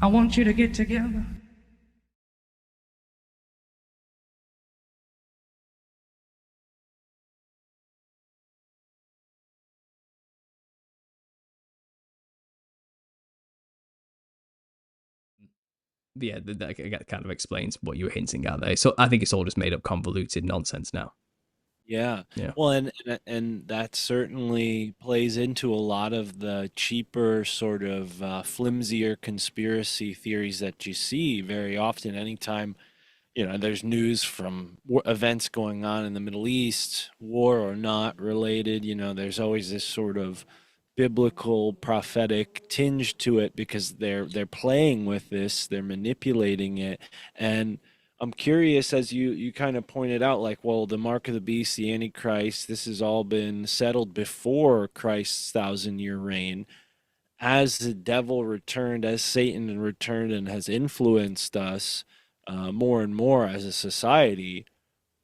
I want you to get together. Yeah, that kind of explains what you were hinting at there. So I think it's all just made up convoluted nonsense now. Yeah. Yeah. Well, and that certainly plays into a lot of the cheaper sort of flimsier conspiracy theories that you see very often anytime, there's news from events going on in the Middle East, war or not related, there's always this sort of biblical prophetic tinge to it because they're playing with this, they're manipulating it. And I'm curious, as you kind of pointed out, like, well, the mark of the beast, the antichrist, this has all been settled before Christ's 1,000-year reign. As the devil returned, as Satan returned and has influenced us more and more as a society,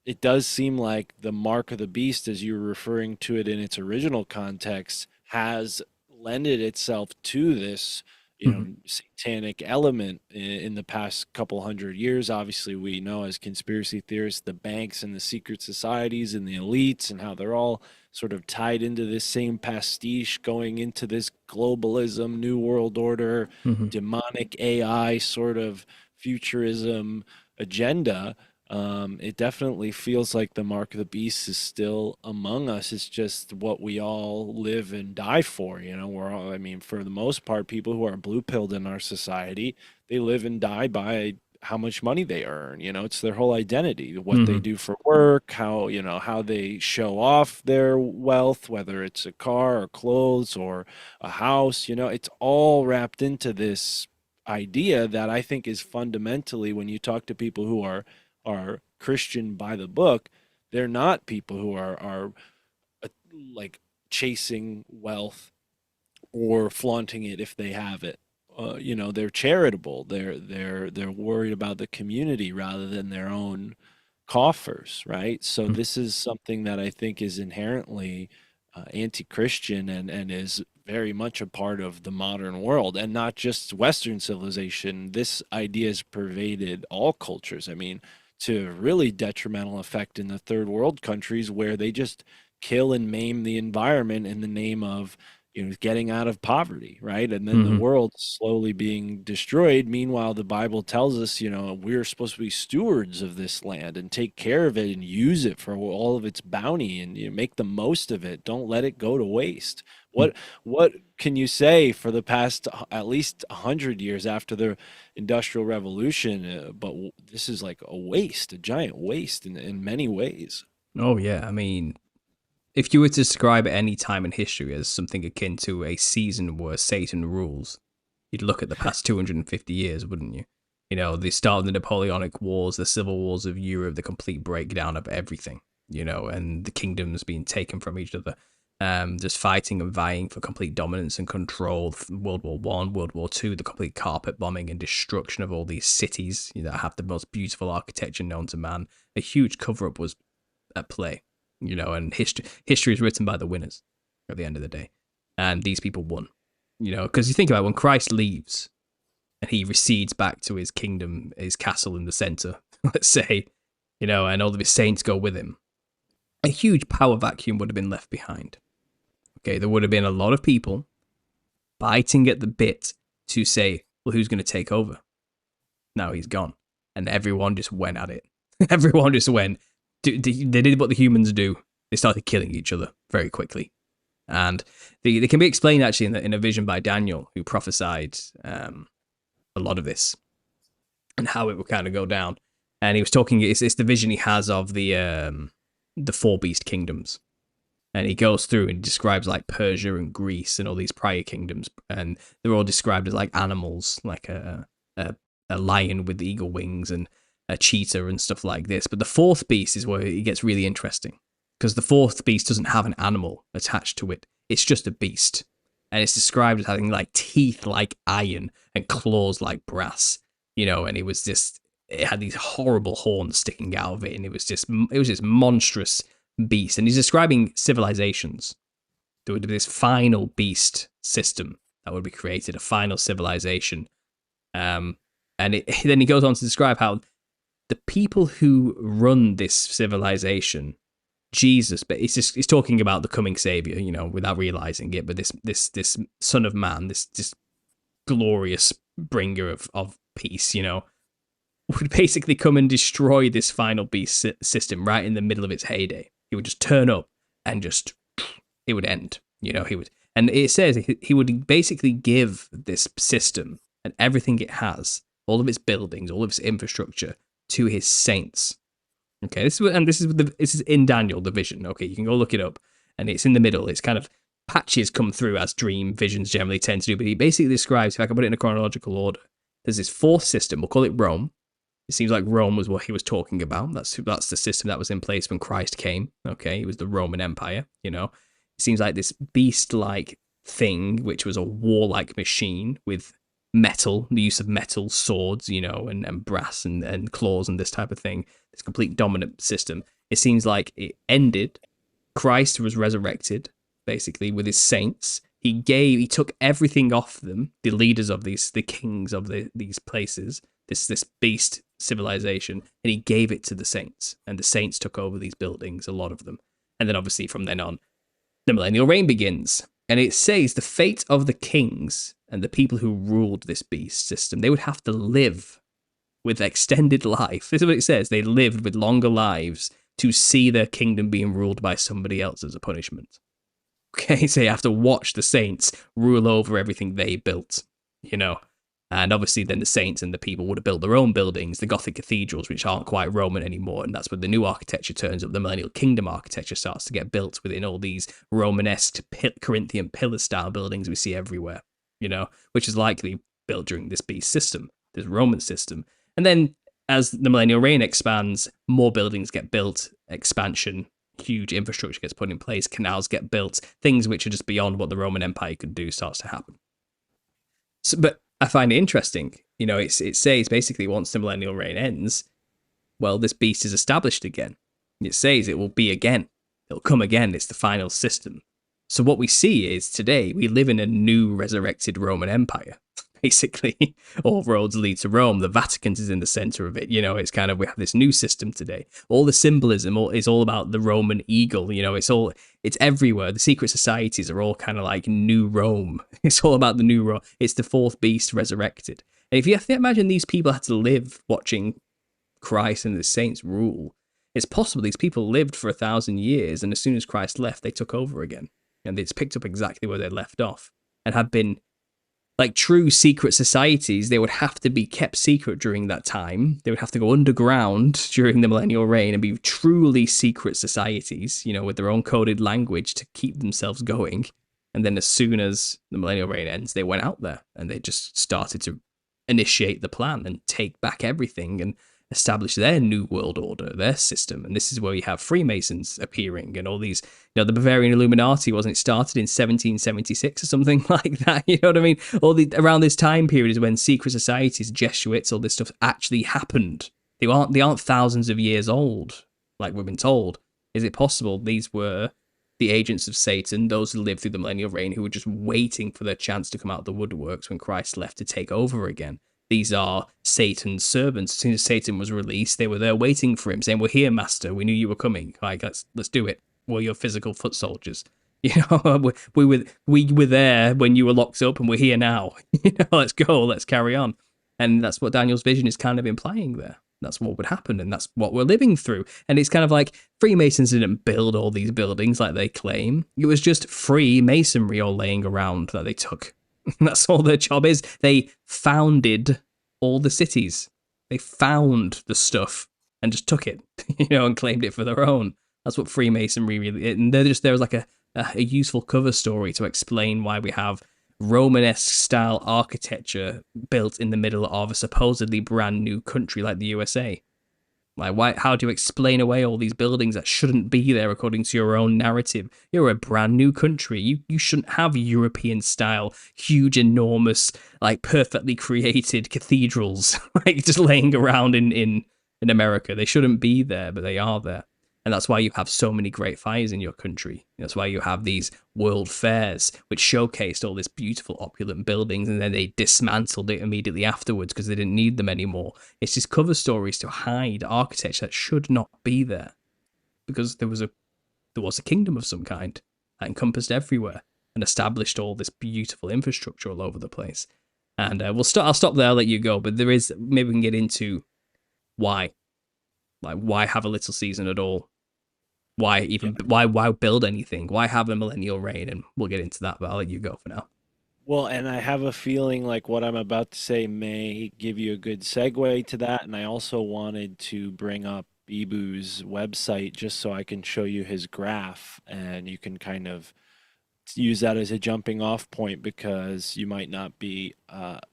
it does seem like the mark of the beast, as you were referring to it in its original context, has lended itself to this, Hmm. satanic element in the past couple hundred years. Obviously, we know as conspiracy theorists, the banks and the secret societies and the elites and how they're all sort of tied into this same pastiche going into this globalism, new world order, Hmm. demonic AI sort of futurism agenda. It definitely feels like the mark of the beast is still among us. It's just what we all live and die for. We're all, I mean, for the most part, people who are blue pilled in our society, they live and die by how much money they earn. It's their whole identity, what they Hmm. do for work, how they show off their wealth, whether it's a car or clothes or a house. It's all wrapped into this idea that I think is fundamentally, when you talk to people who are Christian by the book, they're not people who are uh, like chasing wealth or flaunting it if they have it. They're charitable. They're worried about the community rather than their own coffers, right? So this is something that I think is inherently anti-Christian and is very much a part of the modern world and not just Western civilization. This idea has pervaded all cultures. I mean, to really detrimental effect in the third world countries where they just kill and maim the environment in the name of getting out of poverty, right? And then the Hmm. world slowly being destroyed. Meanwhile, the Bible tells us, we're supposed to be stewards of this land and take care of it and use it for all of its bounty and make the most of it. Don't let it go to waste. What can you say for the past at least 100 years after the Industrial Revolution? But this is like a waste, a giant waste in many ways. Oh yeah, I mean, if you were to describe any time in history as something akin to a season where Satan rules, you'd look at the past 250 years, wouldn't you? The start of the Napoleonic Wars, the civil wars of Europe, the complete breakdown of everything, and the kingdoms being taken from each other, just fighting and vying for complete dominance and control. World War One, World War Two, the complete carpet bombing and destruction of all these cities, that have the most beautiful architecture known to man. A huge cover up was at play, and history is written by the winners at the end of the day, and these people won, because you think about it, when Christ leaves and he recedes back to his kingdom, his castle in the center, let's say, and all of his saints go with him, a huge power vacuum would have been left behind. Okay, there would have been a lot of people biting at the bit to say, well, who's going to take over? Now he's gone, and everyone just went at it. Everyone just went. They did what the humans do. They started killing each other very quickly, and they can be explained actually in a vision by Daniel, who prophesied a lot of this and how it would kind of go down. And he was talking. It's the vision he has of the four beast kingdoms, and he goes through and describes like Persia and Greece and all these prior kingdoms, and they're all described as like animals, like a lion with eagle wings and a cheetah and stuff like this. But the fourth beast is where it gets really interesting because the fourth beast doesn't have an animal attached to it; it's just a beast, and it's described as having like teeth like iron and claws like brass, and it had these horrible horns sticking out of it, and it was just monstrous beast. And he's describing civilizations. There would be this final beast system that would be created, a final civilization And then he goes on to describe how the people who run this civilization, Jesus, but he's talking about the coming savior, you know, without realizing it. But this Son of Man, this glorious bringer of peace, you know, would basically come and destroy this final beast system right in the middle of its heyday. He would just turn up and just it would end. You know, he would, and it says he would basically give this system and everything it has, all of its buildings, all of its infrastructure, to his saints. Okay, this is in Daniel, the vision. Okay, you can go look it up, and it's in the middle. It's kind of patches come through as dream visions generally tend to do, but he basically describes, if I can put it in a chronological order, there's this fourth system. We'll call it Rome. It seems like Rome was what he was talking about. That's the system that was in place when Christ came. Okay, it was the Roman Empire. You know, it seems like this beast-like thing, which was a warlike machine with metal, the use of metal swords, you know, and brass and claws and this type of thing. This complete dominant system. It seems like it ended. Christ was resurrected, basically, with his saints. He took everything off them, the leaders of the kings of these places, this beast civilization, and he gave it to the saints. And the saints took over these buildings, a lot of them. And then obviously from then on, the millennial reign begins. And it says the fate of the kings and the people who ruled this beast system, they would have to live with extended life. This is what it says. They lived with longer lives to see their kingdom being ruled by somebody else as a punishment. Okay, so you have to watch the saints rule over everything they built, you know. And obviously then the saints and the people would have built their own buildings, the Gothic cathedrals, which aren't quite Roman anymore. And that's where the new architecture turns up. The millennial kingdom architecture starts to get built within all these Romanesque Corinthian pillar-style buildings we see everywhere, you know, which is likely built during this beast system, this Roman system. And then as the millennial reign expands, more buildings get built, expansion, huge infrastructure gets put in place, canals get built, things which are just beyond what the Roman Empire could do starts to happen. So, but I find it interesting, you know, it says basically once the millennial reign ends, well, this beast is established again. It says it will be again. It'll come again. It's the final system. So what we see is today we live in a new resurrected Roman Empire. Basically, all roads lead to Rome. The Vatican is in the center of it. You know, it's kind of, we have this new system today. All the symbolism is all about the Roman eagle. You know, it's everywhere. The secret societies are all kind of like new Rome. It's all about the new Rome. It's the fourth beast resurrected. And if you have to imagine these people had to live watching Christ and the saints rule, it's possible these people lived for 1,000 years, and as soon as Christ left, they took over again. And it's picked up exactly where they left off and have been like true secret societies. They would have to be kept secret during that time. They would have to go underground during the millennial reign and be truly secret societies, you know, with their own coded language to keep themselves going. And then as soon as the millennial reign ends, they went out there and they just started to initiate the plan and take back everything and establish their new world order, their system. And this is where you have Freemasons appearing and all these, you know, the Bavarian Illuminati, wasn't it started in 1776 or something like that? You know what I mean? Around this time period is when secret societies, Jesuits, all this stuff actually happened. They aren't thousands of years old, like we've been told. Is it possible these were the agents of Satan, those who lived through the millennial reign, who were just waiting for their chance to come out of the woodworks when Christ left to take over again? These are Satan's servants. As soon as Satan was released, they were there waiting for him, saying, "We're here, Master. We knew you were coming. Like, let's do it. We're your physical foot soldiers. You know, we were there when you were locked up, and we're here now. You know, let's go. Let's carry on." And that's what Daniel's vision is kind of implying there. That's what would happen, and that's what we're living through. And it's kind of like Freemasons didn't build all these buildings like they claim. It was just free masonry all laying around that they took. That's all their job is. They founded all the cities. They found the stuff and just took it, you know, and claimed it for their own. That's what Freemasonry really is. And there was like a useful cover story to explain why we have Romanesque style architecture built in the middle of a supposedly brand new country like the USA. Like, how do you explain away all these buildings that shouldn't be there according to your own narrative? You're a brand new country. You shouldn't have European style, huge, enormous, like perfectly created cathedrals, like just laying around in America. They shouldn't be there, but they are there. And that's why you have so many great fires in your country. That's why you have these world fairs, which showcased all this beautiful, opulent buildings, and then they dismantled it immediately afterwards because they didn't need them anymore. It's just cover stories to hide architecture that should not be there, because there was a kingdom of some kind that encompassed everywhere and established all this beautiful infrastructure all over the place. And I'll stop there. I'll let you go. But there is, maybe we can get into why, like, why have a little season at all? Why even why build anything? Why have a millennial reign? And we'll get into that. But I'll let you go for now. Well, and I have a feeling like what I'm about to say may give you a good segue to that. And I also wanted to bring up Ibu's website just so I can show you his graph and you can kind of use that as a jumping off point because you might not be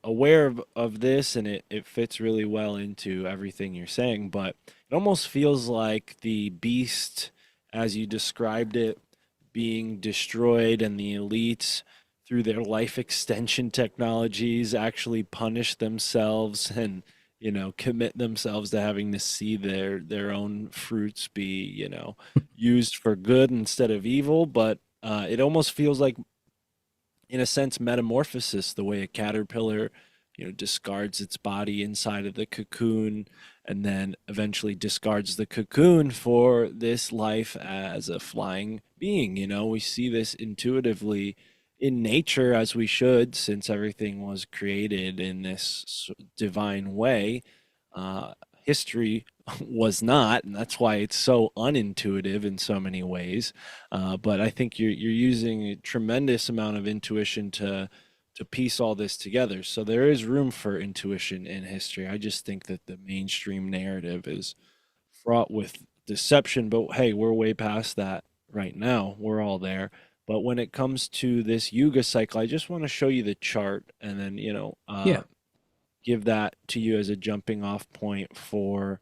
aware of this and it fits really well into everything you're saying. But it almost feels like the beast, as you described it, being destroyed and the elites through their life extension technologies actually punish themselves and commit themselves to having to see their own fruits be used for good instead of evil. But it almost feels like, in a sense, metamorphosis, the way a caterpillar discards its body inside of the cocoon and then eventually discards the cocoon for this life as a flying being. We see this intuitively in nature, as we should, since everything was created in this divine way. History was not, and that's why it's so unintuitive in so many ways. But I think you're using a tremendous amount of intuition to piece all this together. So there is room for intuition in history. I just think that the mainstream narrative is fraught with deception. But hey, we're way past that right now. We're all there. But when it comes to this Yuga cycle, I just want to show you the chart and then, Yeah. give that to you as a jumping off point for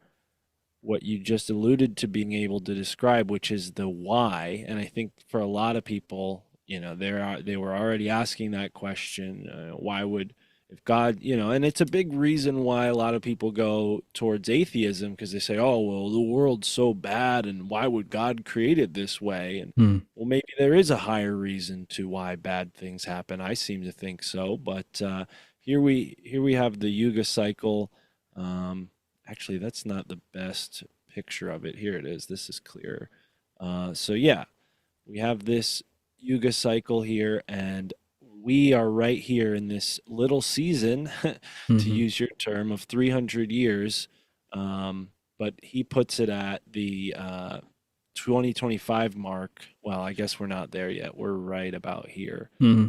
what you just alluded to being able to describe, which is the why. And I think for a lot of people, they were already asking that question. Why would, if God, and it's a big reason why a lot of people go towards atheism because they say, oh, well, the world's so bad and why would God create it this way? And Hmm. well, maybe there is a higher reason to why bad things happen. I seem to think so. But here we have the Yuga cycle. Actually, that's not the best picture of it. Here it is. This is clearer. So yeah, we have this Yuga cycle here, and we are right here in this little season, to Hmm. use your term, of 300 years. But he puts it at the 2025 mark. Well, I guess we're not there yet. We're right about here. Hmm.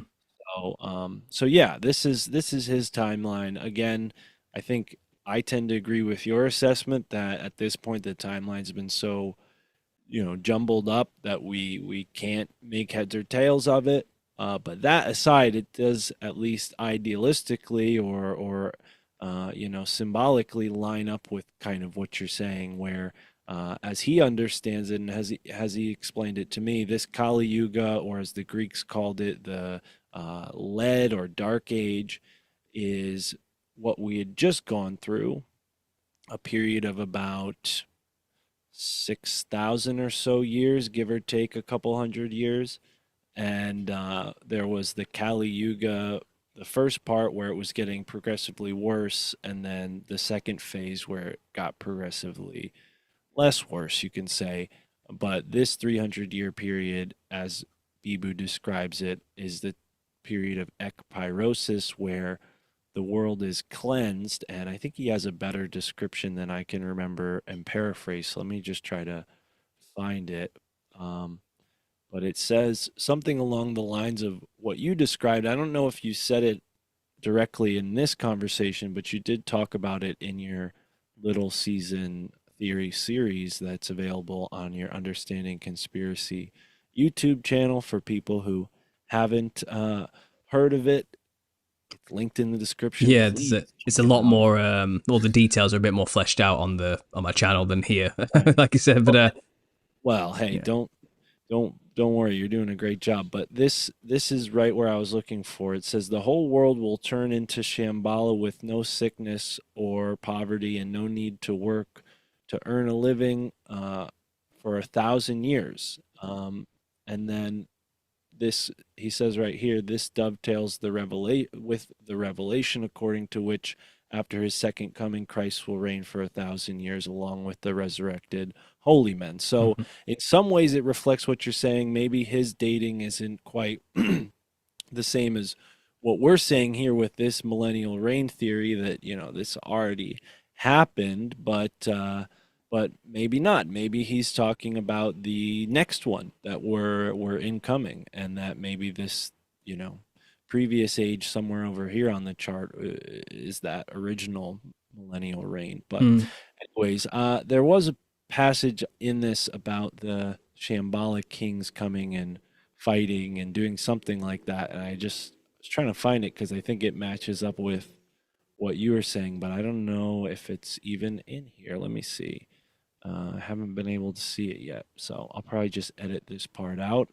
So yeah, this is his timeline. Again, I think I tend to agree with your assessment that at this point the timeline's been so, jumbled up that we can't make heads or tails of it. But that aside, it does at least idealistically or symbolically line up with kind of what you're saying, where as he understands it and has he explained it to me, this Kali Yuga, or as the Greeks called it, the lead or dark age, is what we had just gone through, a period of about 6,000 or so years, give or take a couple hundred years. And there was the Kali Yuga, the first part where it was getting progressively worse, and then the second phase where it got progressively less worse, you can say. But this 300-year period, as Bibu describes it, is the period of ekpyrosis, where the world is cleansed. And I think he has a better description than I can remember and paraphrase. So let me just try to find it. But it says something along the lines of what you described. I don't know if you said it directly in this conversation, but you did talk about it in your little season theory series that's available on your Understanding Conspiracy YouTube channel for people who haven't heard of it. It's linked in the description. Yeah, Please it's check a it lot out. more. All the details are a bit more fleshed out on my channel than here, Right. like you said. But Well, well, hey, yeah, don't worry, you're doing a great job. But this is right where I was looking for. It says the whole world will turn into Shambhala with no sickness or poverty and no need to work to earn a living. for 1,000 years. And then this, he says right here, this dovetails with the revelation according to which after his second coming, Christ will reign for 1,000 years along with the resurrected holy men. So in some ways it reflects what you're saying. Maybe his dating isn't quite the same as what we're saying here with this millennial reign theory, that this already happened, but maybe not. Maybe he's talking about the next one that we're incoming, and that maybe this previous age somewhere over here on the chart is that original millennial reign. But anyways, there was a passage in this about the Shambhala kings coming and fighting and doing something like that, and I just was trying to find it because I think it matches up with what you were saying, but I don't know if it's even in here. Let me see. I haven't been able to see it yet, so I'll probably just edit this part out.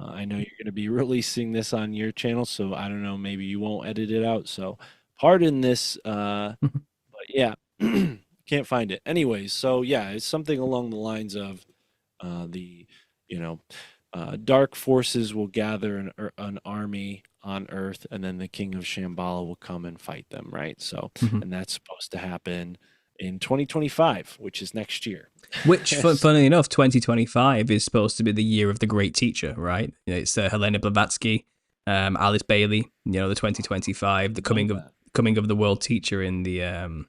I know you're going to be releasing this on your channel, so I don't know, maybe you won't edit it out, so pardon this, but yeah, can't find it. Anyways, so yeah, it's something along the lines of the, dark forces will gather an army on Earth, and then the king of Shambhala will come and fight them, right? So, and that's supposed to happen in 2025, which is next year. Which, funnily enough, 2025 is supposed to be the year of the great teacher, right? It's Helena Blavatsky, Alice Bailey, the 2025, the coming of the world teacher in the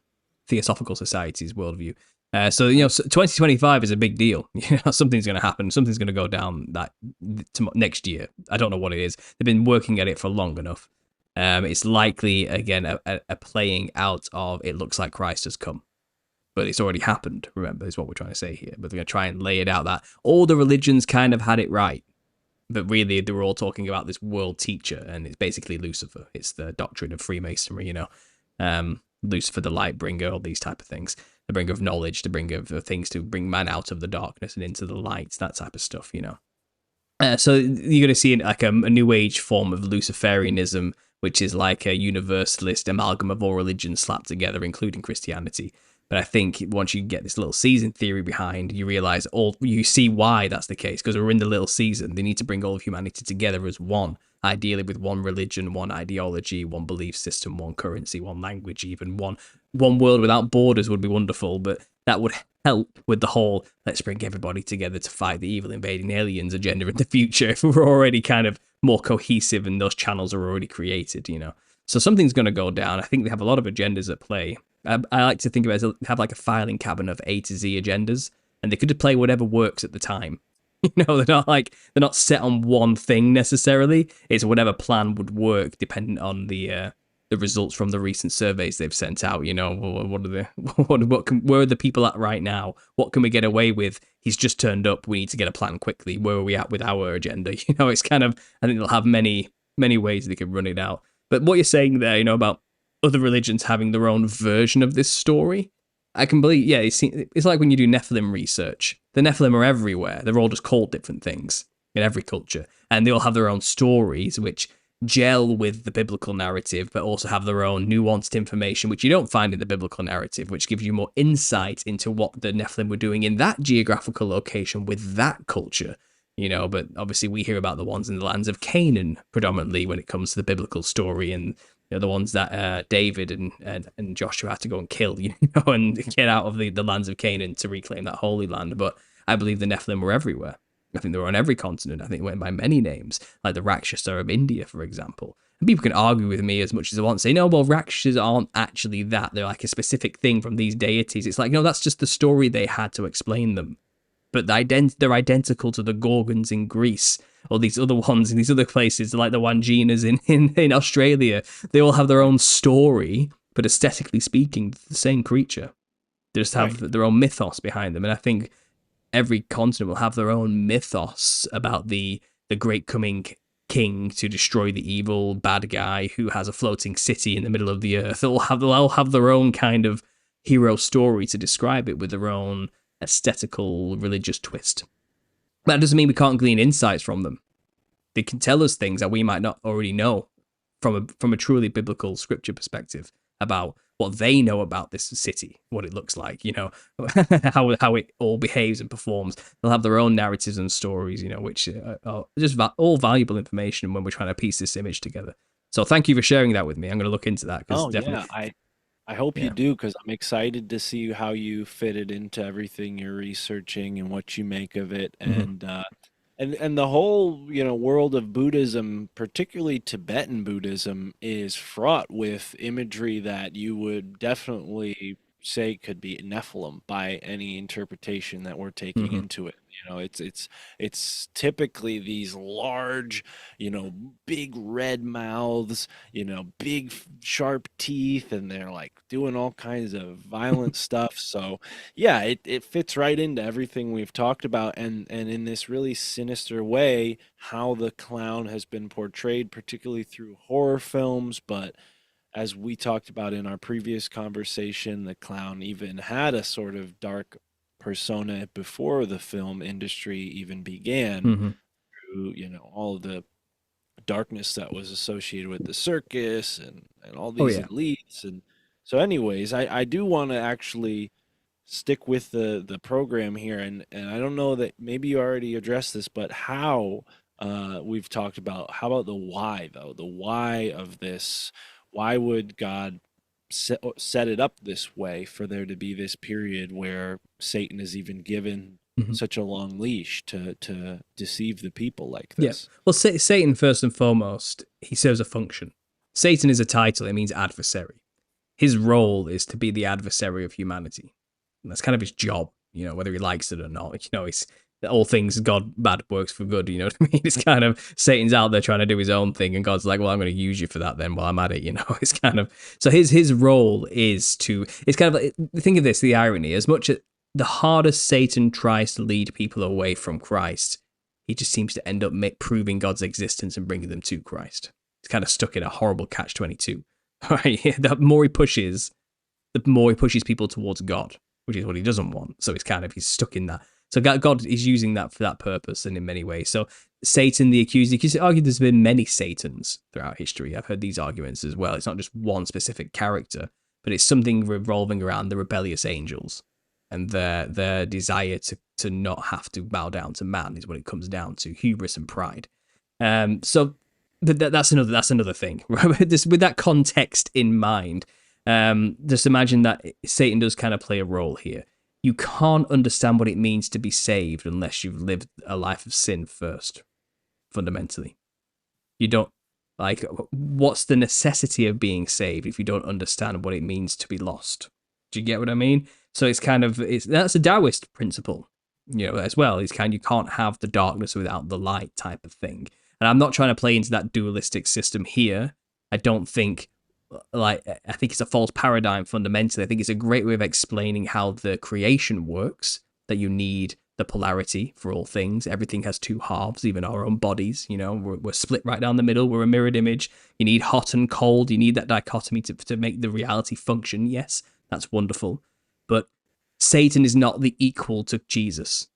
Theosophical Society's worldview. So 2025 is a big deal. Something's going to happen. Something's going to go down that next year. I don't know what it is. They've been working at it for long enough. It's likely, again, a playing out of it looks like Christ has come. But it's already happened, remember, is what we're trying to say here. But they're going to try and lay it out that all the religions kind of had it right. But really, they were all talking about this world teacher, and it's basically Lucifer. It's the doctrine of Freemasonry, Lucifer, the light bringer, all these type of things. The bringer of knowledge, the bringer of things to bring man out of the darkness and into the light, that type of stuff, So you're going to see like a new age form of Luciferianism, which is like a universalist amalgam of all religions slapped together, including Christianity. But I think once you get this little season theory behind, you realize you see why that's the case, because we're in the little season. They need to bring all of humanity together as one, ideally with one religion, one ideology, one belief system, one currency, one language, even one world without borders would be wonderful. But that would help with the whole let's bring everybody together to fight the evil invading aliens agenda in the future if we're already kind of more cohesive and those channels are already created, So something's going to go down. I think they have a lot of agendas at play. I like to think of it as have like a filing cabinet of A to Z agendas, and they could just play whatever works at the time. They're not set on one thing necessarily. It's whatever plan would work, depending on the results from the recent surveys they've sent out. Where are the people at right now? What can we get away with? He's just turned up. We need to get a plan quickly. Where are we at with our agenda? It's kind of, I think they'll have many ways they could run it out. But what you're saying there, about other religions having their own version of this story, I can believe, yeah, it's like when you do Nephilim research. The Nephilim are everywhere. They're all just called different things in every culture. And they all have their own stories, which gel with the biblical narrative, but also have their own nuanced information, which you don't find in the biblical narrative, which gives you more insight into what the Nephilim were doing in that geographical location with that culture. But obviously we hear about the ones in the lands of Canaan predominantly when it comes to the biblical story, and the ones that David and Joshua had to go and kill, and get out of the lands of Canaan to reclaim that holy land. But I believe the Nephilim were everywhere. I think they were on every continent. I think they went by many names, like the Rakshasa of India, for example. And people can argue with me as much as they want, and say, no, well, Rakshasas aren't actually that. They're like a specific thing from these deities. It's like, no, that's just the story they had to explain them. But they're identical to the Gorgons in Greece, or these other ones in these other places, like the Wanginas in Australia. They all have their own story, but aesthetically speaking, the same creature. They just have their own mythos behind them. And I think every continent will have their own mythos about the great coming king to destroy the evil bad guy who has a floating city in the middle of the earth. They'll all have their own kind of hero story to describe it with their own aesthetical religious twist. That doesn't mean we can't glean insights from them. They can tell us things that we might not already know from a truly biblical scripture perspective. about what they know about this city, what it looks like, how it all behaves and performs. They'll have their own narratives and stories, which are just all valuable information when we're trying to piece this image together. So thank you for sharing that with me. I'm going to look into that because Oh definitely, yeah, I hope you yeah. do because I'm excited to see how you fit it into everything you're researching and what you make of it, Mhm. and the whole world of Buddhism, particularly Tibetan Buddhism, is fraught with imagery that you would definitely say could be Nephilim by any interpretation that we're taking Mhm. into it. It's typically these large, big red mouths, big sharp teeth, and they're like doing all kinds of violent stuff. So yeah, it fits right into everything we've talked about, and in this really sinister way, how the clown has been portrayed, particularly through horror films. But as we talked about in our previous conversation, the clown even had a sort of dark persona before the film industry even began, Mhm. through all of the darkness that was associated with the circus and all Oh these yeah. elites. And so anyways, I do want to actually stick with the program here, and I don't know that maybe you already addressed this, but how, we've talked about, how about the why, though, the why of this? Why would God set it up this way for there to be this period where Satan is even given Mhm. such a long leash to deceive the people like Yeah. this? Well, Satan, first and foremost, he serves a function. Satan is a title, it means adversary. His role is to be the adversary of humanity. And that's kind of his job, whether he likes it or not. It's all things God bad works for good, you know what I mean? It's kind of Satan's out there trying to do his own thing, and God's like, well, I'm going to use you for that then while I'm at it, It's kind of so his role is to it's kind of like, think of this, the irony, as much as the harder Satan tries to lead people away from Christ, he just seems to end up proving God's existence and bringing them to Christ. It's kind of stuck in a horrible catch-22. Right? The more he pushes people towards God, which is what he doesn't want. So he's stuck in that. So God is using that for that purpose, and in many ways. So Satan, the accuser, you could argue there's been many Satans throughout history. I've heard these arguments as well. It's not just one specific character, but it's something revolving around the rebellious angels and their desire to not have to bow down to man is what it comes down to, hubris and pride. So that's another thing. With that context in mind, just imagine that Satan does kind of play a role here. You can't understand what it means to be saved unless you've lived a life of sin first, fundamentally. You don't, like, what's the necessity of being saved if you don't understand what it means to be lost? Do you get what I mean? So that's a Taoist principle, as well. It's you can't have the darkness without the light type of thing. And I'm not trying to play into that dualistic system here. I don't think, I think it's a false paradigm fundamentally. I think it's a great way of explaining how the creation works, that you need the polarity for all things. Everything has two halves, even our own bodies. We're split right down the middle. We're a mirrored image. You need hot and cold. You need that dichotomy to make the reality function. Yes, that's wonderful. But Satan is not the equal to Jesus.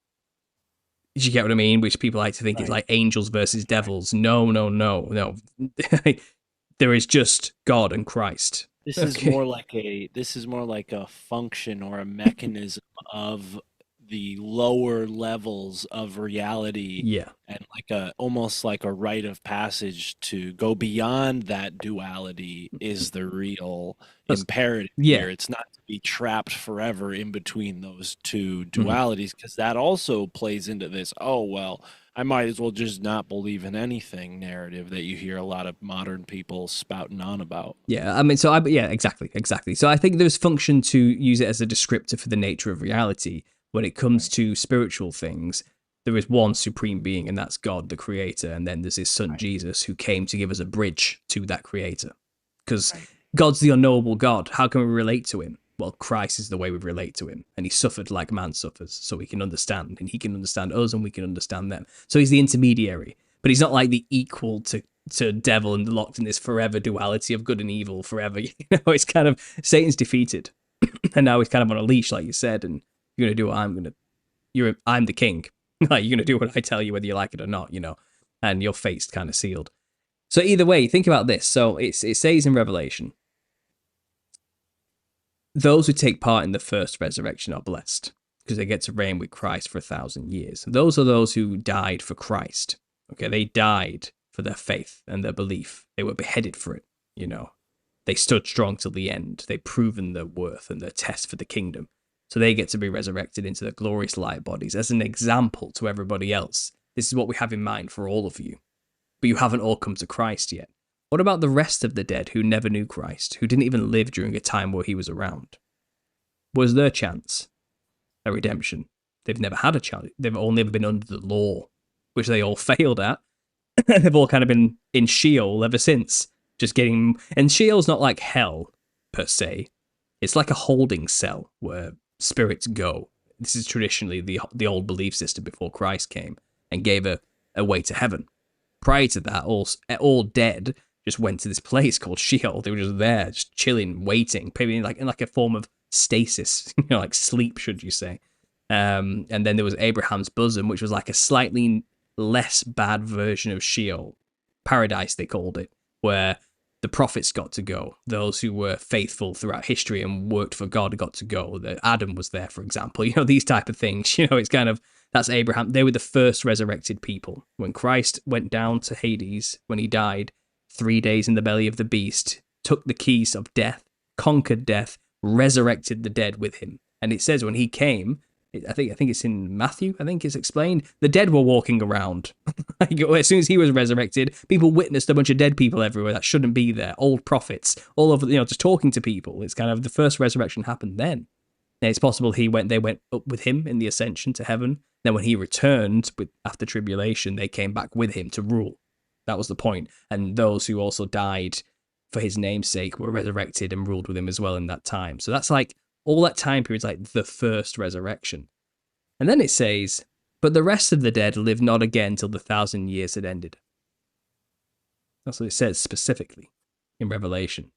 Do you get what I mean? Which people like to think is Right. like angels versus devils. No, no, no, no. There is just God and Christ. Okay. This is more like a function or a mechanism of the lower levels of reality, Yeah. and like a almost like a rite of passage to go beyond that duality is the real That's, imperative yeah. here. It's not to be trapped forever in between those two Mhm. dualities, because that also plays into this, oh well, I might as well just not believe in anything narrative that you hear a lot of modern people spouting on about. Yeah. I mean, yeah, exactly. Exactly. So I think there's function to use it as a descriptor for the nature of reality. When it comes Right. to spiritual things, there is one supreme being, and that's God, the creator. And then there's his son, Right. Jesus, who came to give us a bridge to that creator. Because Right. God's the unknowable God. How can we relate to him? Well, Christ is the way we relate to him. And he suffered like man suffers, so we can understand. And he can understand us, and we can understand them. So he's the intermediary. But he's not like the equal to devil and locked in this forever duality of good and evil forever. It's kind of Satan's defeated. And now he's kind of on a leash, like you said, and you're gonna do what I'm the king. Like, you're gonna do what I tell you, whether you like it or not, and your fate's kind of sealed. So either way, think about this. So it says in Revelation, those who take part in the first resurrection are blessed because they get to reign with Christ for 1,000 years. Those are those who died for Christ. Okay, they died for their faith and their belief. They were beheaded for it, you know. They stood strong till the end. They've proven their worth and their test for the kingdom. So they get to be resurrected into their glorious light bodies as an example to everybody else. This is what we have in mind for all of you. But you haven't all come to Christ yet. What about the rest of the dead who never knew Christ, who didn't even live during a time where he was around? Was their chance a redemption? They've never had a chance. They've only ever been under the law, which they all failed at. They've all kind of been in Sheol ever since. Just getting... And Sheol's not like hell, per se. It's like a holding cell where spirits go. This is traditionally the old belief system before Christ came and gave a way to heaven. Prior to that, all dead just went to this place called Sheol. They were just there, just chilling, waiting, maybe in like a form of stasis, you know, like sleep, should you say. And then there was Abraham's bosom, which was like a slightly less bad version of Sheol. Paradise, they called it, where the prophets got to go. Those who were faithful throughout history and worked for God got to go. Adam was there, for example. You know, these type of things. You know, it's kind of, that's Abraham. They were the first resurrected people. When Christ went down to Hades, when he died, 3 days in the belly of the beast, took the keys of death, conquered death, resurrected the dead with him. And it says when he came, I think it's in Matthew, I think it's explained, the dead were walking around. As soon as he was resurrected, people witnessed a bunch of dead people everywhere that shouldn't be there. Old prophets, all over, you know, just talking to people. It's kind of the first resurrection happened then. And it's possible they went up with him in the ascension to heaven. Then when he returned after tribulation, they came back with him to rule. That was the point. And those who also died for his name's sake were resurrected and ruled with him as well in that time. So that's like, all that time period is like the first resurrection. And then it says, but the rest of the dead live not again till the 1,000 years had ended. That's what it says specifically in Revelation.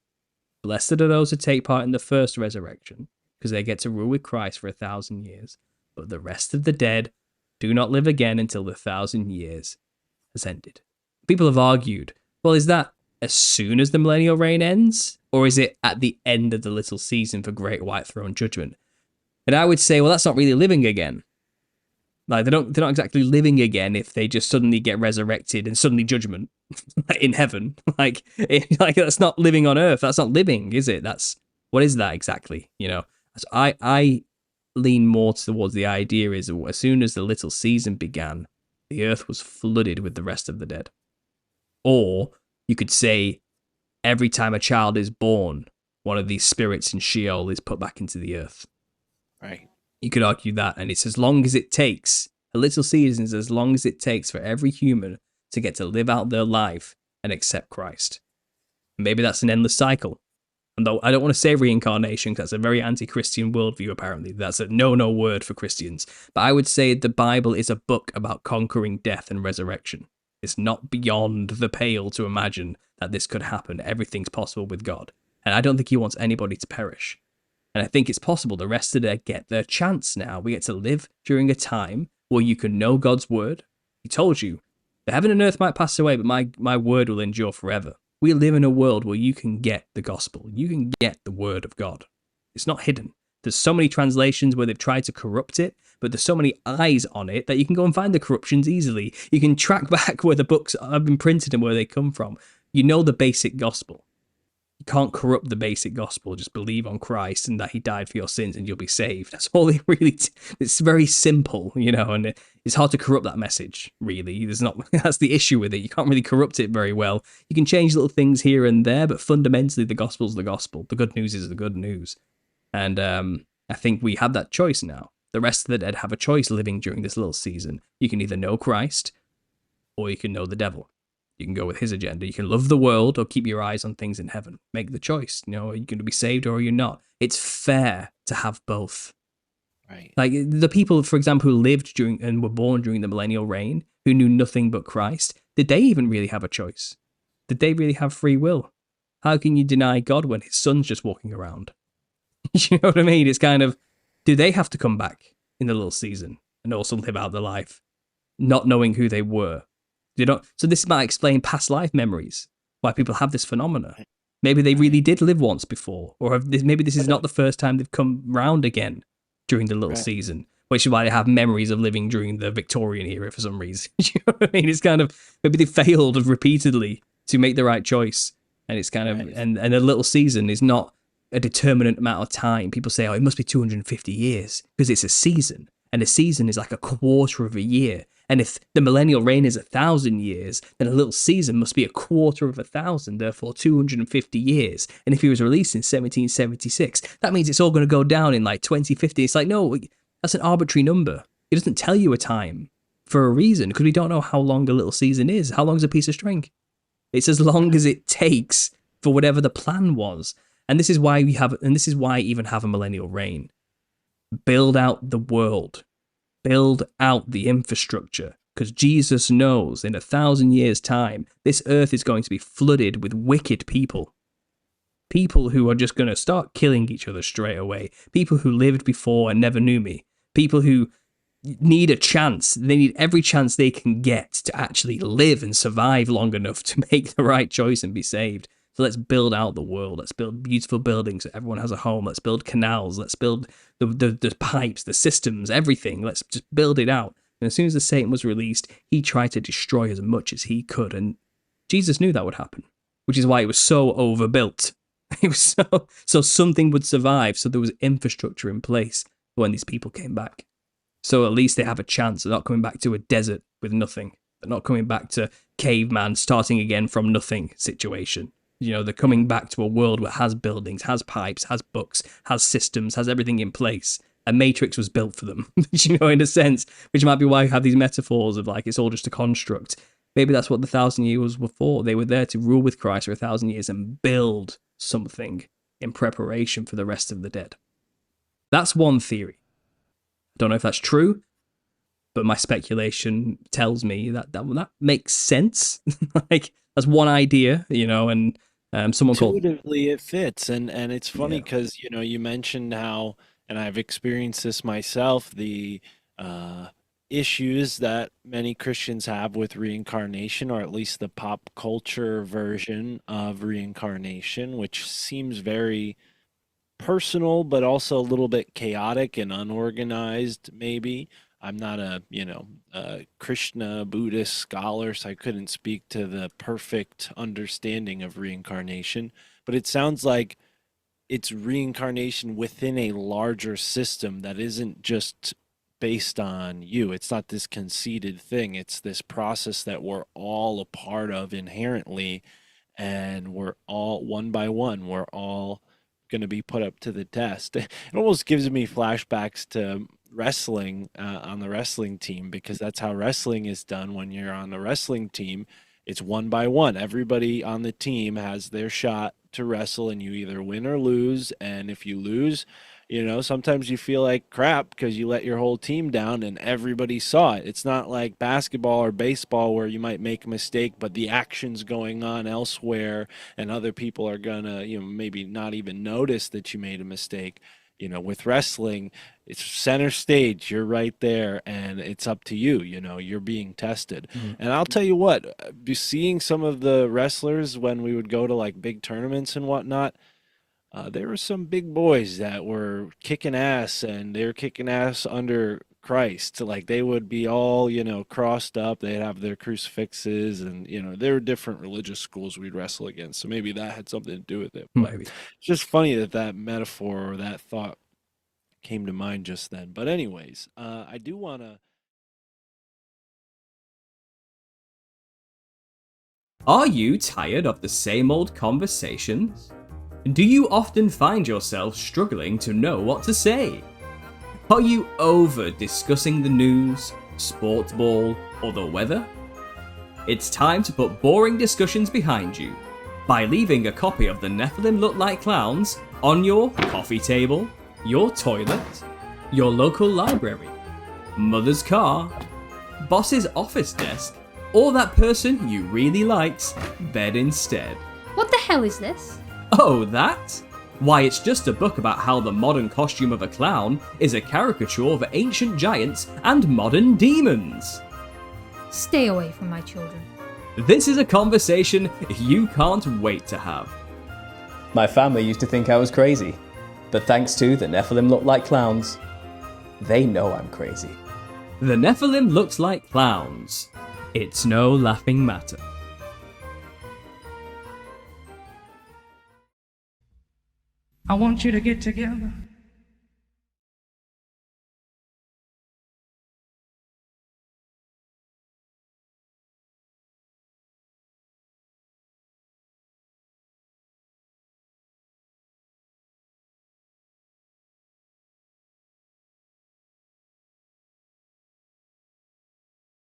Blessed are those who take part in the first resurrection, because they get to rule with Christ for 1,000 years. But the rest of the dead do not live again until the 1,000 years has ended. People have argued, well, is that as soon as the millennial reign ends? Or is it at the end of the little season for Great White Throne Judgment? And I would say, well, that's not really living again. Like, they're not exactly living again if they just suddenly get resurrected and suddenly judgment in heaven. Like that's not living on earth. That's not living, is it? What is that exactly? You know, so I lean more towards the idea is as soon as the little season began, the earth was flooded with the rest of the dead. Or you could say every time a child is born, one of these spirits in Sheol is put back into the earth. Right. You could argue that, and it's as long as it takes, a little season is as long as it takes for every human to get to live out their life and accept Christ. Maybe that's an endless cycle. And though I don't want to say reincarnation, because that's a very anti-Christian worldview, apparently. That's a no-no word for Christians. But I would say the Bible is a book about conquering death and resurrection. It's not beyond the pale to imagine that this could happen. Everything's possible with God. And I don't think he wants anybody to perish. And I think it's possible the rest of them get their chance now. We get to live during a time where you can know God's word. He told you, the heaven and earth might pass away, but my word will endure forever. We live in a world where you can get the gospel. You can get the word of God. It's not hidden. There's so many translations where they've tried to corrupt it, but there's so many eyes on it that you can go and find the corruptions easily. You can track back where the books have been printed and where they come from. You know the basic gospel. You can't corrupt the basic gospel. Just believe on Christ and that he died for your sins and you'll be saved. That's all they really... It's very simple, you know, and it's hard to corrupt that message, really. That's the issue with it. You can't really corrupt it very well. You can change little things here and there, but fundamentally the gospel's the gospel. The good news is the good news. And I think we have that choice now. The rest of the dead have a choice living during this little season. You can either know Christ or you can know the devil. You can go with his agenda. You can love the world or keep your eyes on things in heaven. Make the choice. You know, are you going to be saved or are you not? It's fair to have both. Right. Like the people, for example, who lived during and were born during the millennial reign, who knew nothing but Christ, did they even really have a choice? Did they really have free will? How can you deny God when his son's just walking around? You know what I mean? It's kind of, do they have to come back in the little season and also live out their life, not knowing who they were? So this might explain past life memories, why people have this phenomena. Maybe they really did live once before, or maybe this is not the first time they've come round again during the little season, which is why they have memories of living during the Victorian era for some reason. You know what I mean? It's kind of, maybe they failed repeatedly to make the right choice, and it's kind of, and a little season is not a determinate amount of time. People say, oh, it must be 250 years because it's a season, and a season is like a quarter of a year. And if the millennial reign is 1,000 years, then a little season must be a quarter of 1,000, therefore 250 years. And if he was released in 1776, that means it's all going to go down in like 2050. It's like, no, that's an arbitrary number. It doesn't tell you a time for a reason, because we don't know how long a little season is. How long is a piece of string? It's as long as it takes for whatever the plan was. And this is why I even have a millennial reign. Build out the world. Build out the infrastructure, because Jesus knows in 1,000 years' time, this earth is going to be flooded with wicked people. People who are just going to start killing each other straight away. People who lived before and never knew me. People who need a chance. They need every chance they can get to actually live and survive long enough to make the right choice and be saved. So let's build out the world. Let's build beautiful buildings so everyone has a home. Let's build canals. Let's build the pipes, the systems, everything. Let's just build it out. And as soon as the Satan was released, he tried to destroy as much as he could. And Jesus knew that would happen, which is why it was so overbuilt. It was so something would survive. So there was infrastructure in place when these people came back. So at least they have a chance. They're not coming back to a desert with nothing. They're not coming back to caveman starting again from nothing situation. You know, they're coming back to a world where it has buildings, has pipes, has books, has systems, has everything in place. A matrix was built for them, you know, in a sense, which might be why you have these metaphors of like, it's all just a construct. Maybe that's what the 1,000 years were for. They were there to rule with Christ for 1,000 years and build something in preparation for the rest of the dead. That's one theory. I don't know if that's true, but my speculation tells me that makes sense. Like, that's one idea, you know, and someone called... Intuitively, it fits. And it's funny because, you know, you mentioned how, and I've experienced this myself, the issues that many Christians have with reincarnation, or at least the pop culture version of reincarnation, which seems very personal, but also a little bit chaotic and unorganized, maybe. I'm not a Krishna Buddhist scholar, so I couldn't speak to the perfect understanding of reincarnation. But it sounds like it's reincarnation within a larger system that isn't just based on you. It's not this conceited thing. It's this process that we're all a part of inherently, and we're all, one by one, we're all going to be put up to the test. It almost gives me flashbacks to wrestling on the wrestling team, because that's how wrestling is done. When you're on the wrestling team, it's one by one. Everybody on the team has their shot to wrestle, and you either win or lose. And if you lose, you know, sometimes you feel like crap because you let your whole team down and everybody saw it. It's not like basketball or baseball where you might make a mistake, but the action's going on elsewhere and other people are gonna, you know, maybe not even notice that you made a mistake. You know, with wrestling, it's center stage. You're right there, and it's up to you. You know, you're being tested. Mm-hmm. And I'll tell you what, seeing some of the wrestlers when we would go to like big tournaments and whatnot, there were some big boys that were kicking ass, and they were kicking ass under Christ. Like, they would be all, you know, crossed up. They'd have their crucifixes, and, you know, there were different religious schools we'd wrestle against. So maybe that had something to do with it. Maybe. It's just funny that metaphor or that thought came to mind just then. But anyways, I do want to... Are you tired of the same old conversations? Do you often find yourself struggling to know what to say? Are you over discussing the news, sports ball, or the weather? It's time to put boring discussions behind you by leaving a copy of The Nephilim Look Like Clowns on your coffee table, your toilet, your local library, mother's car, boss's office desk, or that person you really likes bed instead. What the hell is this? Oh, that? Why, it's just a book about how the modern costume of a clown is a caricature of ancient giants and modern demons. Stay away from my children. This is a conversation you can't wait to have. My family used to think I was crazy, but thanks to the Nephilim look like clowns, they know I'm crazy. The Nephilim looked like clowns. It's no laughing matter. I want you to get together.